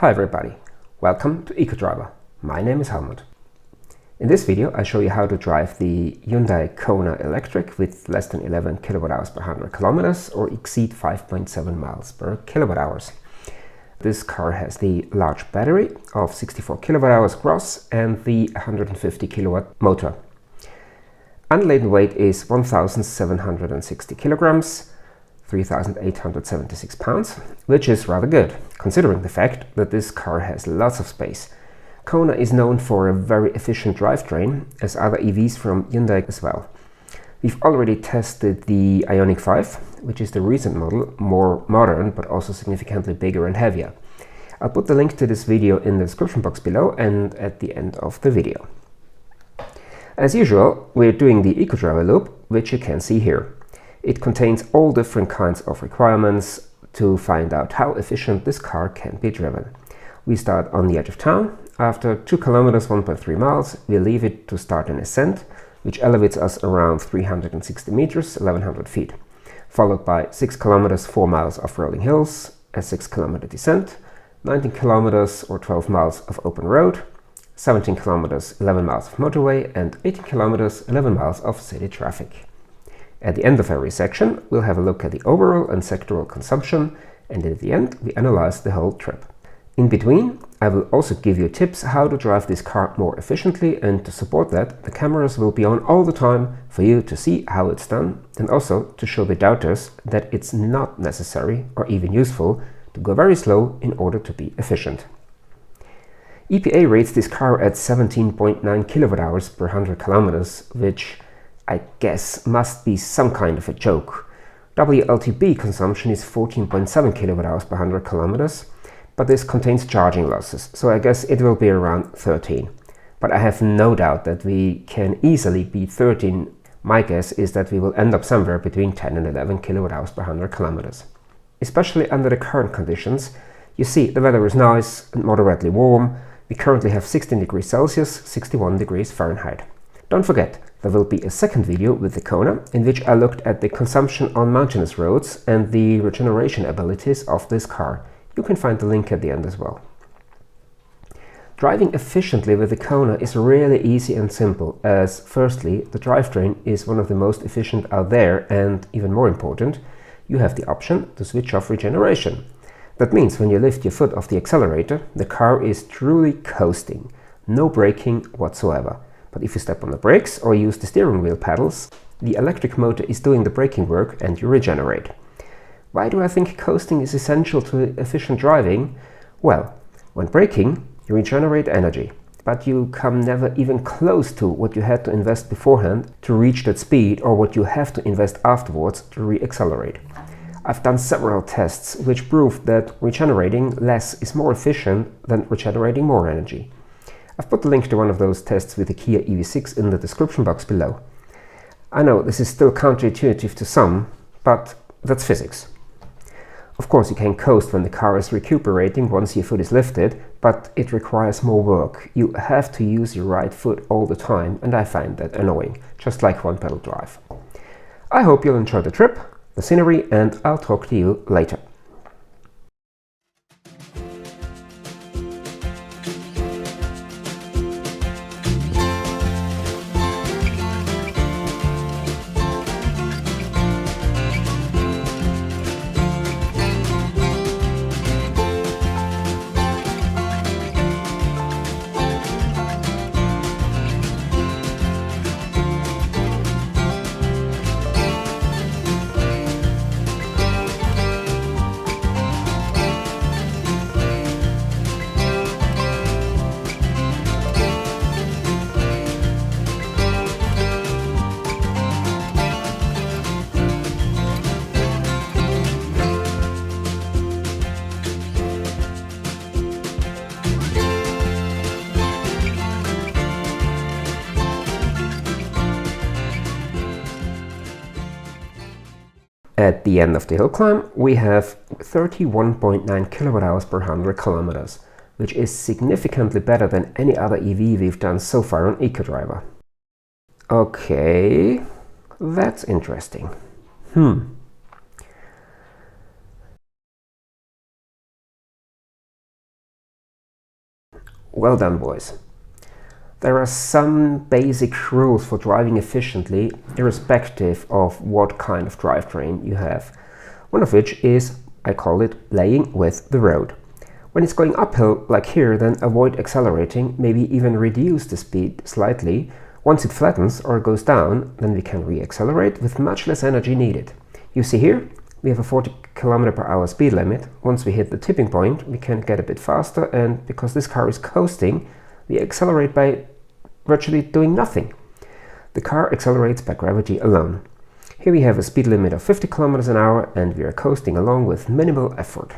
Hi everybody, welcome to Ecodriver. My name is Helmut. In this video I show you how to drive the Hyundai Kona electric with less than 11 kWh per 100 kilometers or exceed 5.7 miles per kWh. This car has the large battery of 64 kWh gross and the 150 kW motor. Unladen weight is 1,760 kilograms, 3,876 pounds, which is rather good, considering the fact that this car has lots of space. Kona is known for a very efficient drivetrain, as other EVs from Hyundai as well. We've already tested the Ioniq 5, which is the recent model, more modern but also significantly bigger and heavier. I'll put the link to this video in the description box below and at the end of the video. As usual, we're doing the Ecodriver loop, which you can see here. It contains all different kinds of requirements to find out how efficient this car can be driven. We start on the edge of town. After 2 kilometers, 1.3 miles, we leave it to start an ascent, which elevates us around 360 meters, 1100 feet, followed by 6 kilometers, 4 miles of rolling hills, a 6-kilometer descent, 19 kilometers or 12 miles of open road, 17 kilometers, 11 miles of motorway, and 18 kilometers, 11 miles of city traffic. At the end of every section, we'll have a look at the overall and sectoral consumption, and at the end, we analyze the whole trip. In between, I will also give you tips how to drive this car more efficiently, and to support that, the cameras will be on all the time for you to see how it's done, and also to show the doubters that it's not necessary or even useful to go very slow in order to be efficient. EPA rates this car at 17.9 kWh per 100 kilometers, which I guess must be some kind of a joke. WLTP consumption is 14.7 kWh per 100 kilometers, but this contains charging losses, so I guess it will be around 13. But I have no doubt that we can easily beat 13. My guess is that we will end up somewhere between 10 and 11 kWh per 100 kilometers. Especially under the current conditions, you see the weather is nice and moderately warm. We currently have 16 degrees Celsius, 61 degrees Fahrenheit. Don't forget, there will be a second video with the Kona, in which I looked at the consumption on mountainous roads and the regeneration abilities of this car. You can find the link at the end as well. Driving efficiently with the Kona is really easy and simple, as firstly, the drivetrain is one of the most efficient out there, and even more important, you have the option to switch off regeneration. That means when you lift your foot off the accelerator, the car is truly coasting, no braking whatsoever. But if you step on the brakes or use the steering wheel pedals, the electric motor is doing the braking work and you regenerate. Why do I think coasting is essential to efficient driving? Well, when braking, you regenerate energy, but you come never even close to what you had to invest beforehand to reach that speed, or what you have to invest afterwards to re-accelerate. I've done several tests which prove that regenerating less is more efficient than regenerating more energy. I've put the link to one of those tests with the Kia EV6 in the description box below. I know this is still counterintuitive to some, but that's physics. Of course, you can coast when the car is recuperating once your foot is lifted, but it requires more work. You have to use your right foot all the time, and I find that annoying, just like one-pedal drive. I hope you'll enjoy the trip, the scenery, and I'll talk to you later. At the end of the hill climb, we have 31.9 kWh per 100 kilometers, which is significantly better than any other EV we've done so far on Ecodriver. Okay, that's interesting. Well done, boys. There are some basic rules for driving efficiently, irrespective of what kind of drivetrain you have. One of which is, I call it, playing with the road. When it's going uphill like here, then avoid accelerating, maybe even reduce the speed slightly. Once it flattens or goes down, then we can re-accelerate with much less energy needed. You see here, we have a 40 km/h speed limit. Once we hit the tipping point, we can get a bit faster, and because this car is coasting, we accelerate by virtually doing nothing. The car accelerates by gravity alone. Here we have a speed limit of 50 km/h and we are coasting along with minimal effort.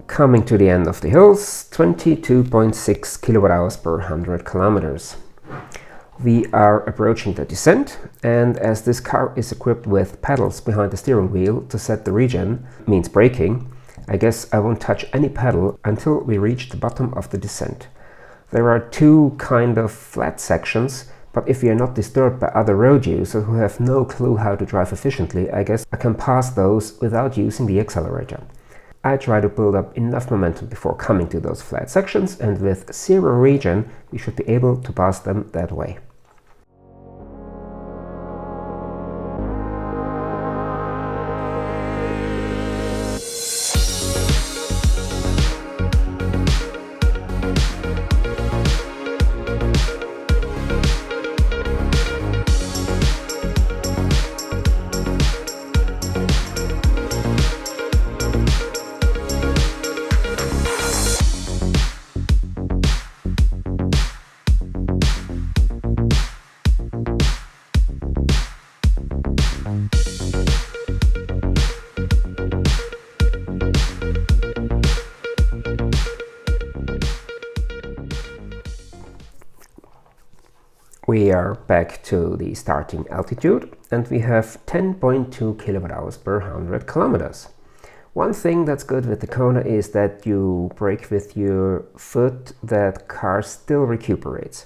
Coming to the end of the hills, 22.6 kWh/100 km. We are approaching the descent, and as this car is equipped with pedals behind the steering wheel to set the regen, means braking, I guess I won't touch any pedal until we reach the bottom of the descent. There are two kind of flat sections, but if we are not disturbed by other road users who have no clue how to drive efficiently, I guess I can pass those without using the accelerator. I try to build up enough momentum before coming to those flat sections, and with zero regen, we should be able to pass them that way. We are back to the starting altitude and we have 10.2 kWh/100 km. One thing that's good with the Kona is that you brake with your foot, that car still recuperates.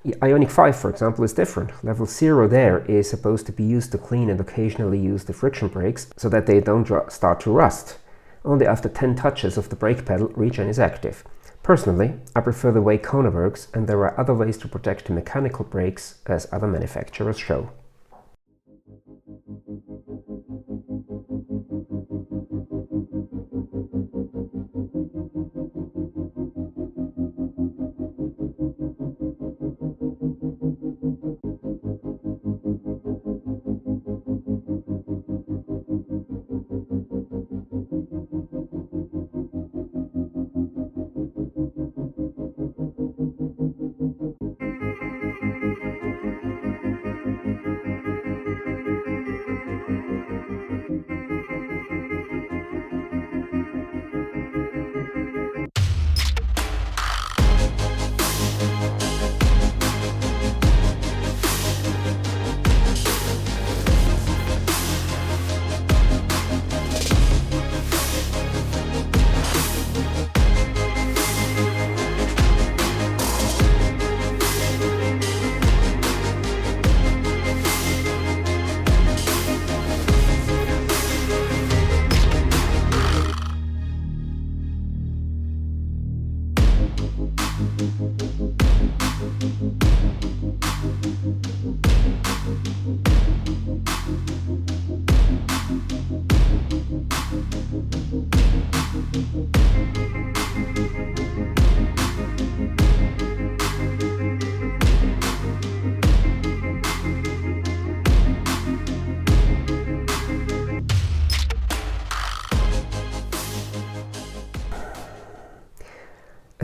Ioniq 5, for example, is different. Level 0 there is supposed to be used to clean and occasionally use the friction brakes so that they don't start to rust. Only after 10 touches of the brake pedal, regen is active. Personally, I prefer the way Kona works, and there are other ways to protect the mechanical brakes as other manufacturers show.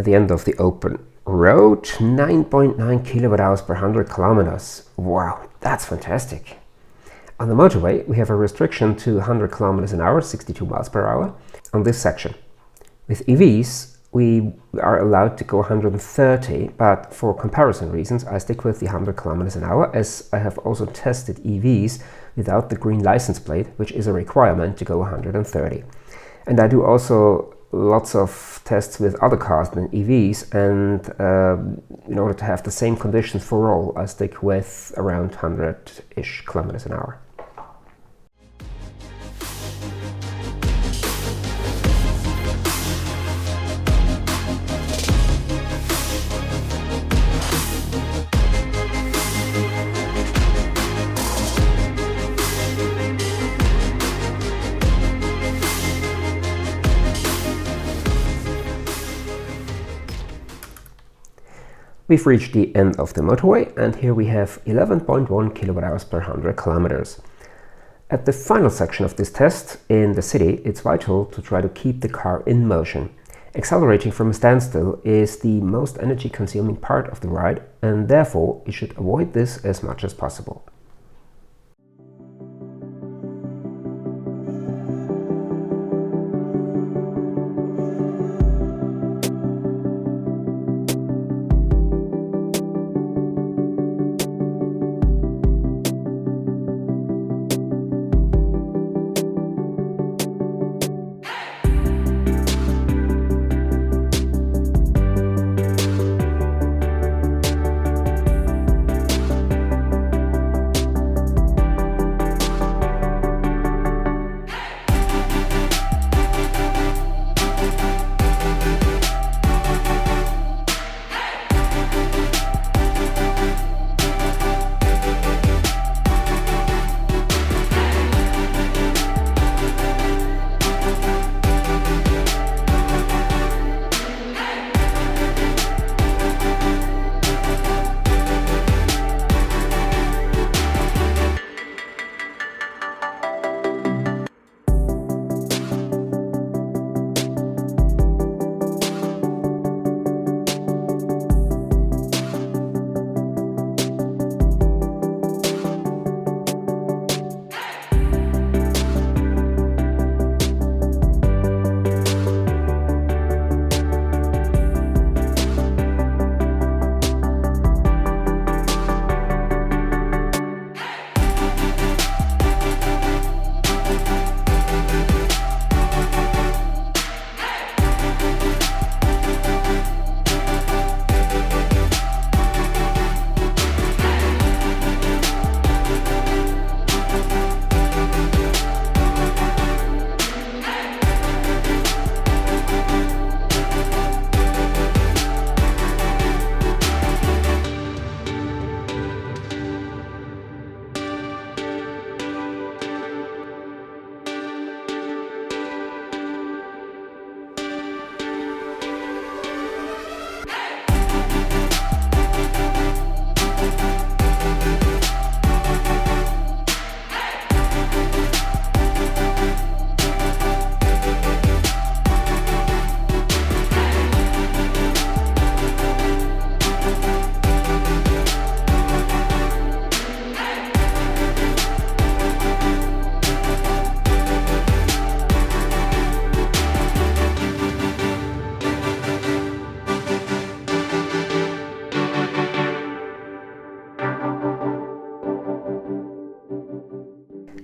at the end of the open road, 9.9 kilowatt hours per 100 kilometers. Wow, that's fantastic. On the motorway, we have a restriction to 100 kilometers an hour, 62 miles per hour, on this section. With EVs, we are allowed to go 130, but for comparison reasons, I stick with the 100 kilometers an hour, as I have also tested EVs without the green license plate, which is a requirement to go 130. And I do also lots of tests with other cars than EVs, and in order to have the same conditions for all, I stick with around 100-ish kilometers an hour. We've reached the end of the motorway, and here we have 11.1 kilowatt hours per 100 kilometers. At the final section of this test in the city, it's vital to try to keep the car in motion. Accelerating from a standstill is the most energy consuming part of the ride, and therefore you should avoid this as much as possible.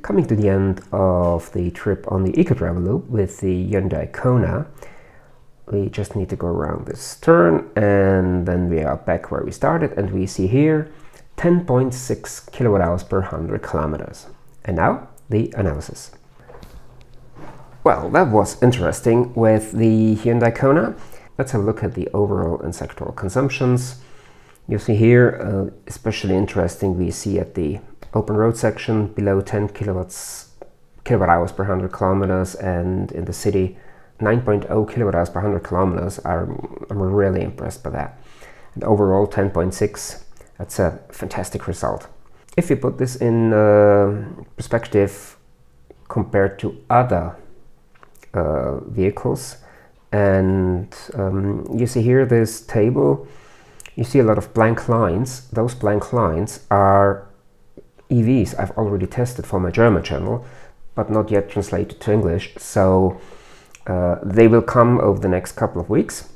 Coming to the end of the trip on the Ecodriver loop with the Hyundai Kona, we just need to go around this turn, and then we are back where we started, and we see here 10.6 kilowatt hours per 100 kilometers. And now the analysis. Well, that was interesting with the Hyundai Kona. Let's have a look at the overall and sectoral consumptions. You see here, especially interesting, we see at the open road section below 10 kilowatt hours per 100 kilometers, and in the city 9.0 kilowatt hours per 100 kilometers. I'm really impressed by that. And overall 10.6, that's a fantastic result. If you put this in perspective compared to other vehicles, And you see here this table, you see a lot of blank lines. Those blank lines are EVs I've already tested for my German channel, but not yet translated to English. So they will come over the next couple of weeks.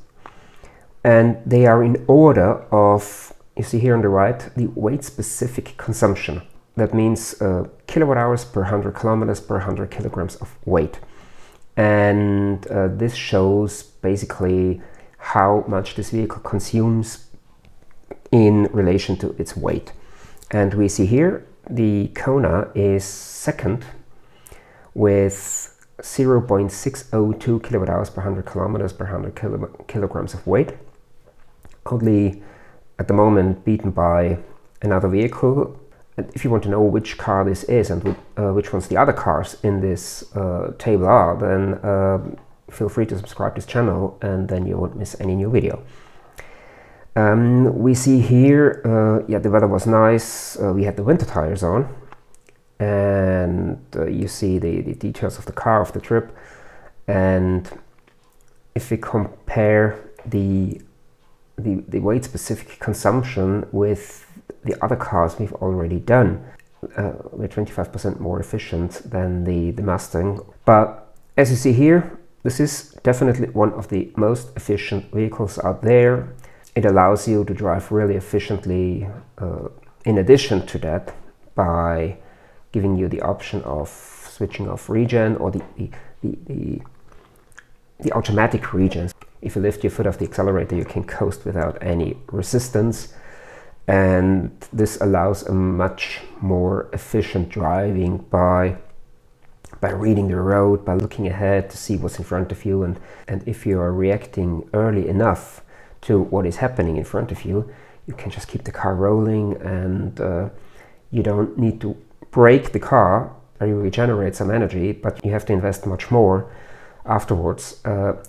And they are in order of, you see here on the right, the weight-specific consumption. That means kilowatt hours per 100 kilometers per 100 kilograms of weight. And this shows basically how much this vehicle consumes in relation to its weight. And we see here the Kona is second with 0.602 kilowatt hours per 100 kilometers per 100 kilograms of weight. Only at the moment beaten by another vehicle. And if you want to know which car this is and which ones the other cars in this table are, then feel free to subscribe to this channel, and then you won't miss any new video. We see here, yeah, the weather was nice. We had the winter tires on, and you see the details of the car, of the trip. And if we compare the weight-specific consumption with the other cars we've already done, we're 25% more efficient than the Mustang. But as you see here, this is definitely one of the most efficient vehicles out there. It allows you to drive really efficiently, in addition to that, by giving you the option of switching off regen, or the automatic regens. If you lift your foot off the accelerator, you can coast without any resistance. And this allows a much more efficient driving by reading the road, by looking ahead to see what's in front of you. And if you are reacting early enough to what is happening in front of you, you can just keep the car rolling, and you don't need to brake the car, or you regenerate some energy, but you have to invest much more afterwards,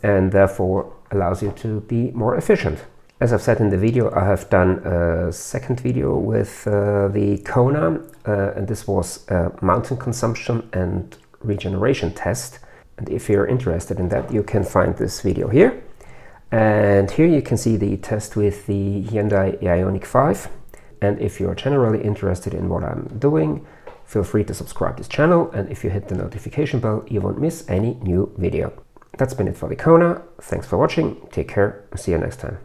and therefore allows you to be more efficient. As I've said in the video, I have done a second video with the Kona, and this was a mountain consumption and regeneration test. And if you're interested in that, you can find this video here. And here you can see the test with the Hyundai Ioniq 5. And if you're generally interested in what I'm doing, feel free to subscribe to this channel. And if you hit the notification bell, you won't miss any new video. That's been it for the Kona. Thanks for watching. Take care and see you next time.